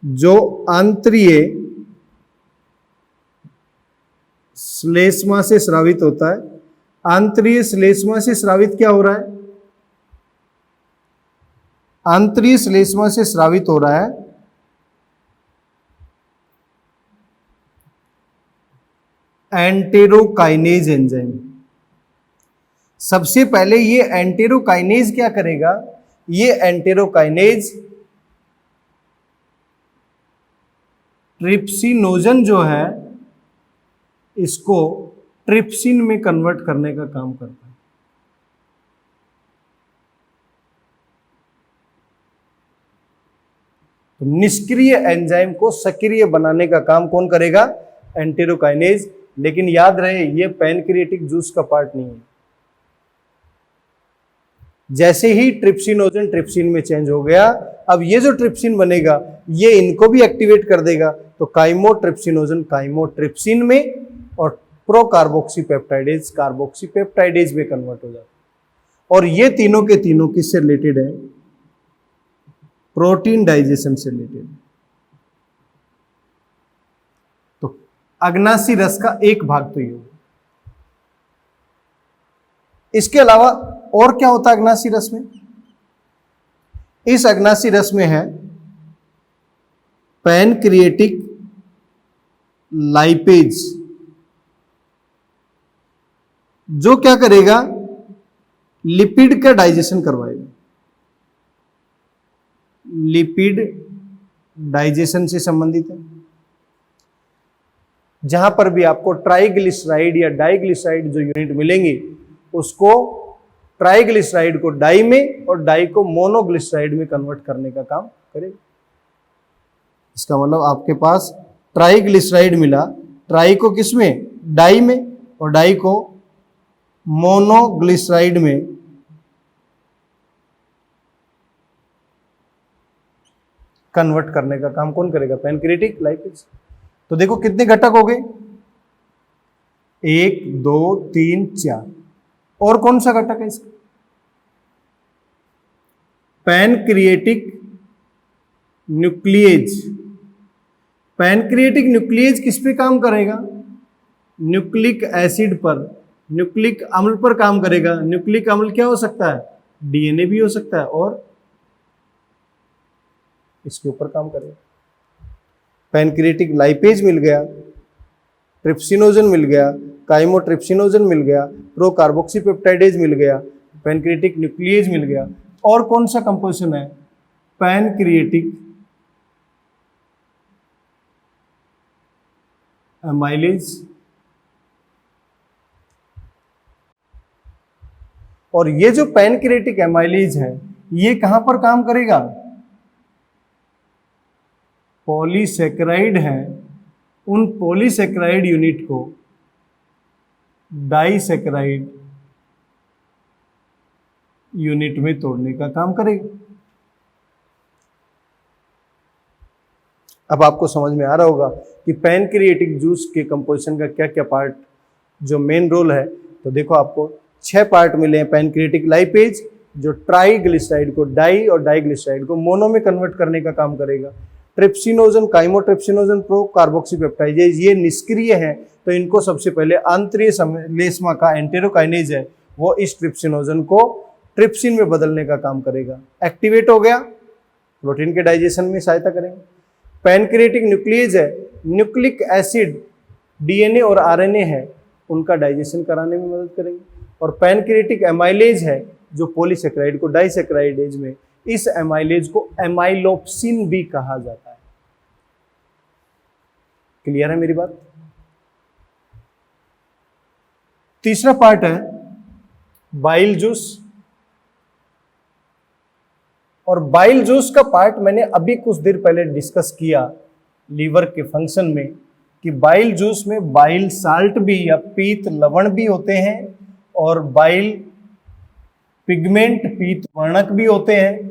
जो आंतरीय श्लेष्मा से स्रावित होता है। आंतरीय श्लेष्मा से स्रावित क्या हो रहा है? आंतरीय श्लेष्मा से स्रावित हो रहा है एंटेरोकाइनेज एंजाइम। सबसे पहले ये एंटेरोकाइनेज क्या करेगा? ये एंटेरोकाइनेज ट्रिप्सिनोजन जो है इसको ट्रिप्सिन में कन्वर्ट करने का काम करता है। तो निष्क्रिय एंजाइम को सक्रिय बनाने का काम कौन करेगा? एंटेरोकाइनेज। लेकिन याद रहे ये पैनक्रिएटिक जूस का पार्ट नहीं है। जैसे ही ट्रिप्सिनोजन ट्रिप्सिन में चेंज हो गया, अब ये जो ट्रिप्सिन बनेगा ये इनको भी एक्टिवेट कर देगा, तो काइमोट्रिप्सिनोजन काइमोट्रिप्सिन में और प्रोकार्बोक्सीपेप्टाइडेज कार्बोक्सीपेप्टाइडेज में कन्वर्ट हो जाता है। और ये तीनों के तीनों किससे रिलेटेड है? प्रोटीन डाइजेशन से रिलेटेड। तो अग्नासी रस का एक भाग तो ये होगा। इसके अलावा और क्या होता है अग्नासी रस में? इस अग्नासी रस में है पैनक्रिएटिक लाइपेज, जो क्या करेगा? लिपिड का डाइजेशन करवाएगा। लिपिड डाइजेशन से संबंधित है। जहां पर भी आपको ट्राइग्लिसराइड या डाइग्लिसराइड जो यूनिट मिलेंगे, उसको ट्राइग्लिसराइड को डाई में और डाई को मोनोग्लिसराइड में कन्वर्ट करने का काम करेगा। इसका मतलब आपके पास ट्राइग्लिसराइड मिला, ट्राई को किसमें? डाई में, और डाई को मोनोग्लिसराइड में कन्वर्ट करने का काम कौन करेगा? Pancreatic lipase. तो देखो कितने घटक हो गए? 1 2 3 4। और कौन सा घटक है इसका? Pancreatic nuclease. पैनक्रिएटिक न्यूक्लिएज किस पे काम करेगा? न्यूक्लिक एसिड पर, न्यूक्लिक अम्ल पर काम करेगा। न्यूक्लिक अम्ल क्या हो सकता है? डीएनए भी हो सकता है, और इसके ऊपर काम करेगा। पैनक्रिएटिक लाइपेज मिल गया, ट्रिप्सिनोजन मिल गया, काइमोट्रिप्सिनोजन मिल गया, प्रोकार्बोक्सीपेप्टाइडेज मिल गया, पैनक्रिएटिक न्यूक्लिएज मिल गया, और कौन सा कंपोजिशन है? Pancreatic amylase. और ये जो पैनक्रिएटिक एमाइलेज है, ये कहां पर काम करेगा? पॉलीसेकेराइड है, उन पॉलीसेकेराइड यूनिट को डाइसेकेराइड यूनिट में तोड़ने का काम करेगा। अब आपको समझ में आ रहा होगा कि पैनक्रिएटिक जूस के कंपोजिशन का क्या क्या पार्ट जो मेन रोल है। तो देखो आपको 6 पार्ट मिले हैं। पैनक्रिएटिक लाइपेज जो ट्राइग्लिसराइड को डाई और डाइग्लिसराइड को मोनो में कन्वर्ट करने का काम करेगा। ट्रिप्सिनोजन, काइमोट्रिप्सिनोजन, प्रोकार्बोक्सीपेप्टाइडेज ये निष्क्रिय हैं, तो इनको सबसे पहले आंतरिक लेस्मा का एंटेरोकाइनेज है, वो इस ट्रिप्सिनोजन को ट्रिप्सिन में बदलने का काम करेगा। एक्टिवेट हो गया, प्रोटीन के डाइजेशन में सहायता करेंगे। पैनक्रिएटिक न्यूक्लिएज है, न्यूक्लिक एसिड डीएनए और आरएनए है, उनका डाइजेशन कराने में मदद करेंगे। और पैनक्रिएटिक एमाइलेज है जो पॉलीसेकेराइड को डाइसेकेराइडेज में, इस एमाइलेज को एमाइलोप्सिन भी कहा जाता है। क्लियर है मेरी बात? तीसरा पार्ट है बाइल जूस। और बाइल जूस का पार्ट मैंने अभी कुछ देर पहले डिस्कस किया लीवर के फंक्शन में, कि बाइल जूस में बाइल साल्ट भी या पीत लवण भी होते हैं, और बाइल पिगमेंट पीत वर्णक भी होते हैं,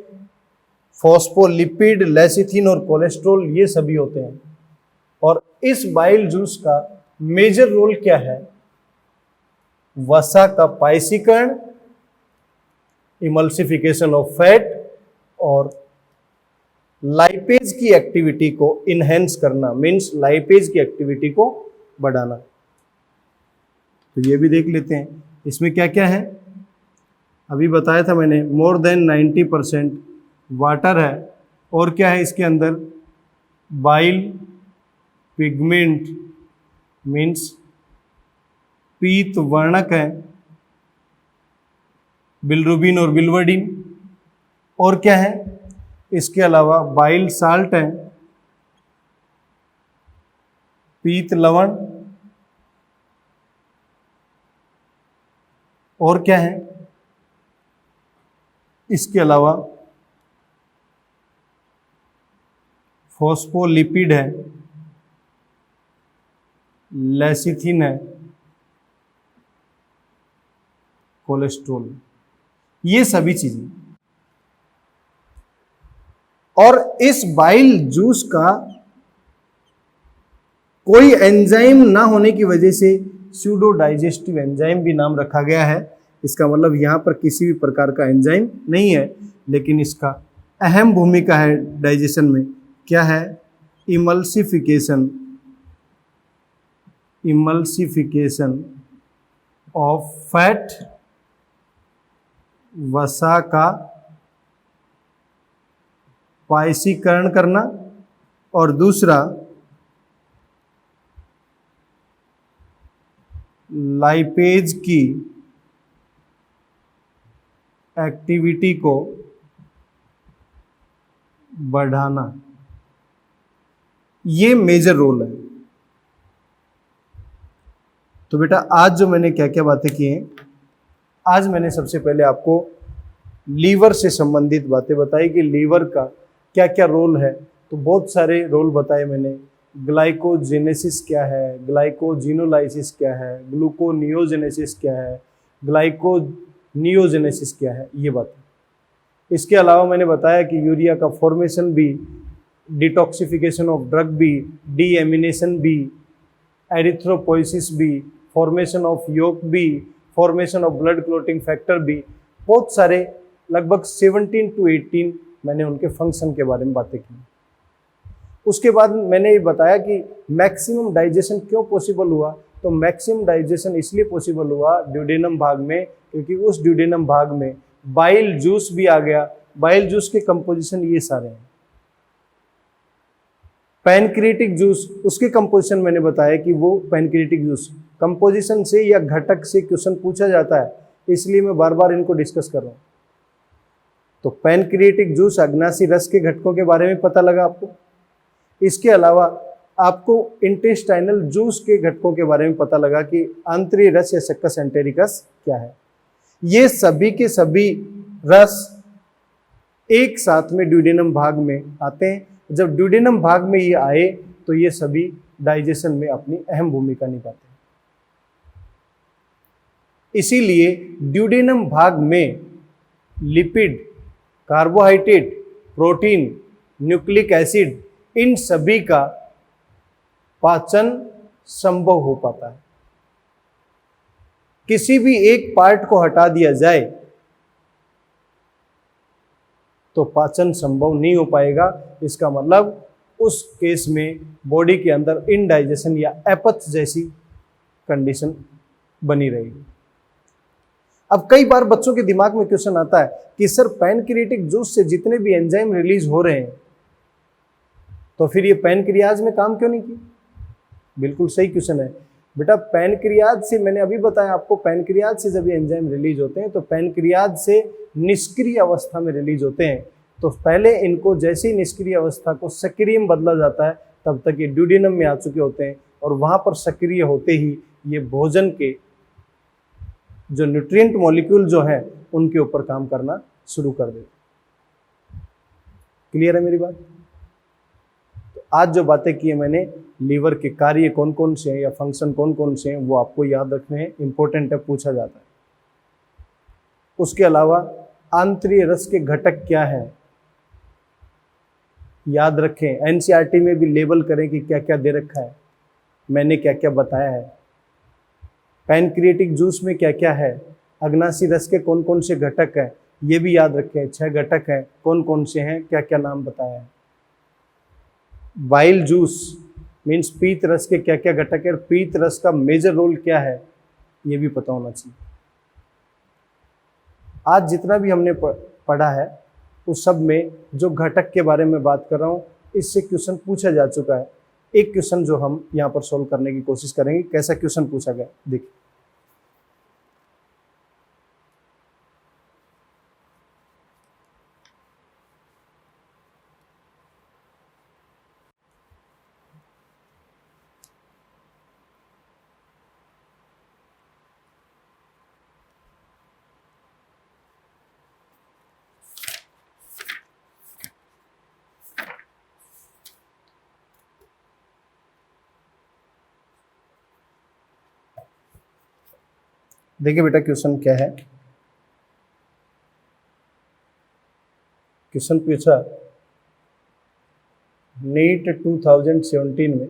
फॉस्फोलिपिड, लेसिथिन और कोलेस्ट्रॉल ये सभी होते हैं। और इस बाइल जूस का मेजर रोल क्या है? वसा का पाइसीकरण, इमल्सिफिकेशन ऑफ फैट और लाइपेज की एक्टिविटी को इनहेंस करना, मीन्स लाइपेज की एक्टिविटी को बढ़ाना। तो ये भी देख लेते हैं इसमें क्या क्या है। अभी बताया था मैंने, मोर देन 90% वाटर है, और क्या है इसके अंदर? बाइल पिगमेंट मीन्स पीत वर्णक है, बिलरुबिन और बिलवर्डिन। और क्या है इसके अलावा? बाइल साल्ट है, पीत लवण, और क्या है इसके अलावा? फॉस्फोलिपिड है, लेसिथिन है, कोलेस्ट्रॉल। ये सभी चीजें। और इस बाइल जूस का कोई एंजाइम ना होने की वजह से स्यूडो डाइजेस्टिव एंजाइम भी नाम रखा गया है। इसका मतलब यहां पर किसी भी प्रकार का एंजाइम नहीं है, लेकिन इसका अहम भूमिका है डाइजेशन में। क्या है? इमल्सिफिकेशन, इमल्सिफिकेशन ऑफ फैट, वसा का पायसीकरण करना, और दूसरा लाइपेज की एक्टिविटी को बढ़ाना। ये मेजर रोल है। तो बेटा आज जो मैंने क्या क्या बातें की हैं, आज मैंने सबसे पहले आपको लीवर से संबंधित बातें बताई कि लीवर का क्या क्या रोल है। तो बहुत सारे रोल बताए मैंने। ग्लाइकोजेनेसिस क्या है, ग्लाइकोजिनोलाइसिस क्या है, ग्लूकोनियोजेनेसिस क्या है, ग्लाइकोनियोजेनेसिस क्या है, ये बातें। इसके अलावा मैंने बताया कि यूरिया का फॉर्मेशन भी, डिटॉक्सिफिकेशन ऑफ ड्रग भी, डीएमिनेशन भी, एरिथ्रोपोइसिस भी, फॉर्मेशन ऑफ योक भी, formation of blood clotting factor भी, बहुत सारे लगभग 17 to 18 मैंने उनके फंक्शन के बारे में बातें की। उसके बाद मैंने ये बताया कि मैक्सिमम डाइजेशन क्यों पॉसिबल हुआ। तो मैक्सिमम डाइजेशन इसलिए पॉसिबल हुआ ड्यूडेनम भाग में, क्योंकि उस ड्यूडेनम भाग में बाइल जूस भी आ गया। बाइल जूस के कंपोजिशन ये सारे हैं। पैनक्रिएटिक जूस, उसके कंपोजिशन मैंने बताया कि वो पैनक्रिएटिक जूस कंपोजिशन से या घटक से क्वेश्चन पूछा जाता है, इसलिए मैं बार बार इनको डिस्कस कर रहा हूँ। तो पैनक्रिएटिक जूस, अग्नासी रस के घटकों के बारे में पता लगा आपको। इसके अलावा आपको इंटेस्टाइनल जूस के घटकों के बारे में पता लगा कि आंतरिक रस या सक्कस एंटेरिकस क्या है। ये सभी के सभी रस एक साथ में ड्यूडेनम भाग में आते हैं। जब ड्यूडेनम भाग में ये आए तो ये सभी डाइजेशन में अपनी अहम भूमिका निभाते हैं। इसीलिए ड्यूडेनम भाग में lipid, carbohydrate, protein, nucleic acid, इन सभी का पाचन संभव हो पाता है। किसी भी एक पार्ट को हटा दिया जाए तो पाचन संभव नहीं हो पाएगा। इसका मतलब उस केस में बॉडी के अंदर इनडाइजेशन या एपच जैसी कंडीशन बनी रहेगी। अब कई बार बच्चों के दिमाग में क्वेश्चन आता है कि सर पैनक्रिएटिक जूस से जितने भी एंजाइम रिलीज हो रहे हैं तो फिर ये पैनक्रियाज में काम क्यों नहीं किया? बिल्कुल सही क्वेश्चन है बेटा। पैनक्रियाज से, मैंने अभी बताया आपको, पैनक्रियाज से जब ये एंजाइम रिलीज होते हैं तो पैनक्रियाज से निष्क्रिय अवस्था में रिलीज होते हैं। तो पहले इनको जैसे ही निष्क्रिय अवस्था को सक्रिय में बदला जाता है तब तक ये ड्यूडेनम में आ चुके होते हैं, और वहां पर सक्रिय होते ही ये भोजन के जो न्यूट्रिएंट मॉलिक्यूल जो है उनके ऊपर काम करना शुरू कर देते। क्लियर है मेरी बात? तो आज जो बातें की है मैंने, लीवर के कार्य कौन कौन से हैं या फंक्शन कौन कौन से हैं वो आपको याद रखने हैं, इंपॉर्टेंट है, पूछा जाता है। उसके अलावा आंतरिक रस के घटक क्या है याद रखें। एनसीईआरटी में भी लेबल करें कि क्या क्या दे रखा है, मैंने क्या क्या बताया है। पैनक्रिएटिक जूस में क्या क्या है, अग्नासी रस के कौन कौन से घटक हैं ये भी याद रखें। 6 घटक हैं, कौन कौन से हैं, क्या क्या नाम बताया है। बाइल जूस मीन्स पीत रस के क्या क्या घटक है, पीत रस का मेजर रोल क्या है ये भी पता होना चाहिए। आज जितना भी हमने पढ़ा है उस सब में जो घटक के बारे में बात कर रहा हूँ इससे क्वेश्चन पूछा जा चुका है। एक क्वेश्चन जो हम यहाँ पर सॉल्व करने की कोशिश करेंगे, कैसा क्वेश्चन पूछा गया देखिए। देखिए बेटा क्वेश्चन क्या है। क्वेश्चन पूछा नीट 2017 में,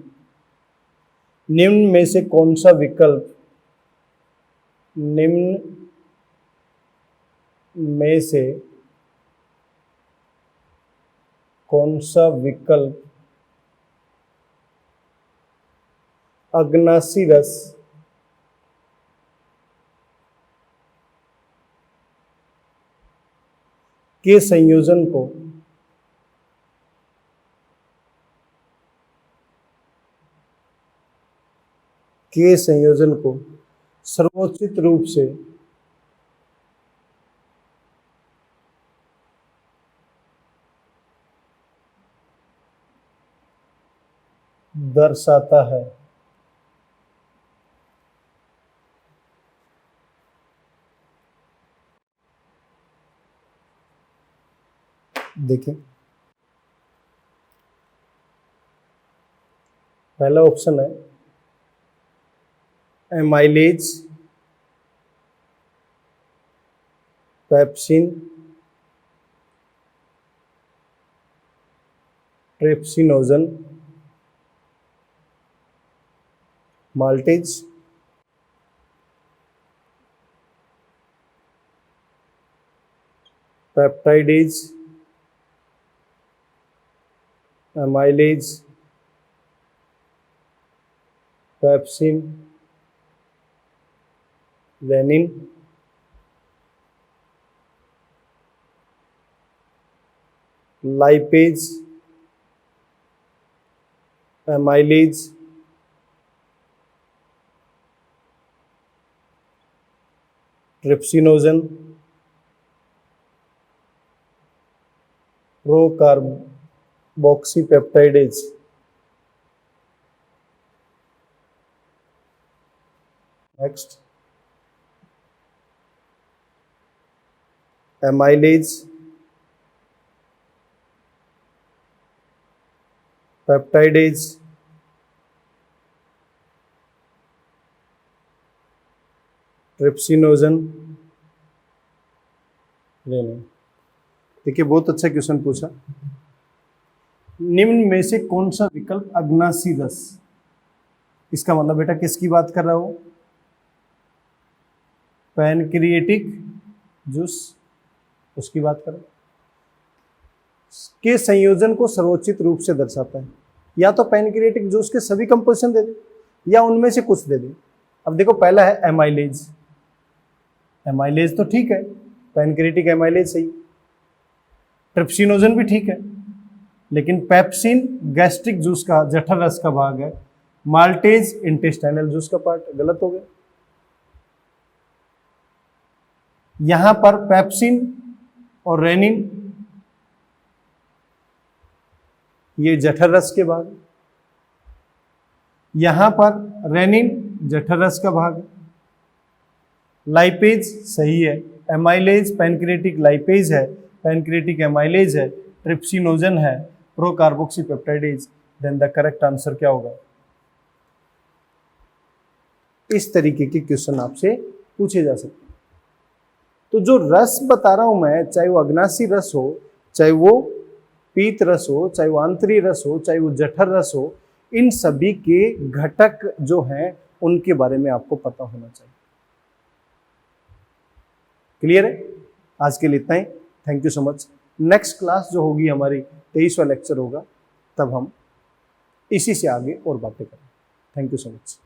निम्न में से कौन सा विकल्प, निम्न में से कौन सा विकल्प अग्नासी रस के संयोजन को सर्वोचित रूप से दर्शाता है। देखिए, पहला ऑप्शन है amylase, pepsin, trypsinogen, maltase, peptidase, amylase, pepsin, rennin, lipase, amylase, trypsinogen, procarboxypeptidase. Next, amylase, peptidase, trypsinogen, rennin. देखिए, बहुत अच्छा क्वेश्चन पूछा। निम्न में से कौन सा विकल्प अग्नासी रस, इसका मतलब बेटा किसकी बात कर रहा हो, पैनक्रिएटिक जूस, उसकी बात करें, के संयोजन को सर्वोचित रूप से दर्शाता है। या तो पैनक्रिएटिक जूस के सभी कंपोजिशन दे दे या उनमें से कुछ दे दे। अब देखो, पहला है एमाइलेज। एमाइलेज तो ठीक है, पैनक्रिएटिक एमाइलेज सही, ट्रिप्सिनोजन भी ठीक है, लेकिन पेप्सिन गैस्ट्रिक जूस का, जठर रस का भाग है, माल्टेज इंटेस्टाइनल जूस का पार्ट, गलत हो गया। यहां पर पेप्सिन और रेनिन ये जठर रस के भाग, यहां पर रेनिन जठर रस का भाग है, लाइपेज सही है, एमाइलेज पैनक्रिएटिक लाइपेज है, पैनक्रिएटिक एमाइलेज है, ट्रिप्सिनोजन है, प्रोकार्बोक्सीपेप्टाइडेज। देन द करेक्ट आंसर क्या होगा? इस तरीके के क्वेश्चन आपसे पूछे जा सकते हैं। तो जो रस बता रहा हूं मैं, चाहे वो अग्नासी रस हो, चाहे वो पीत रस हो, चाहे वो आंतरी रस हो, चाहे वो जठर रस हो, इन सभी के घटक जो हैं उनके बारे में आपको पता होना चाहिए। क्लियर है? आज के लिए इतना ही। Thank you so much. Next class जो होगी हमारी 23वां लेक्चर होगा, तब हम इसी से आगे और बातें करेंगे। Thank you so much.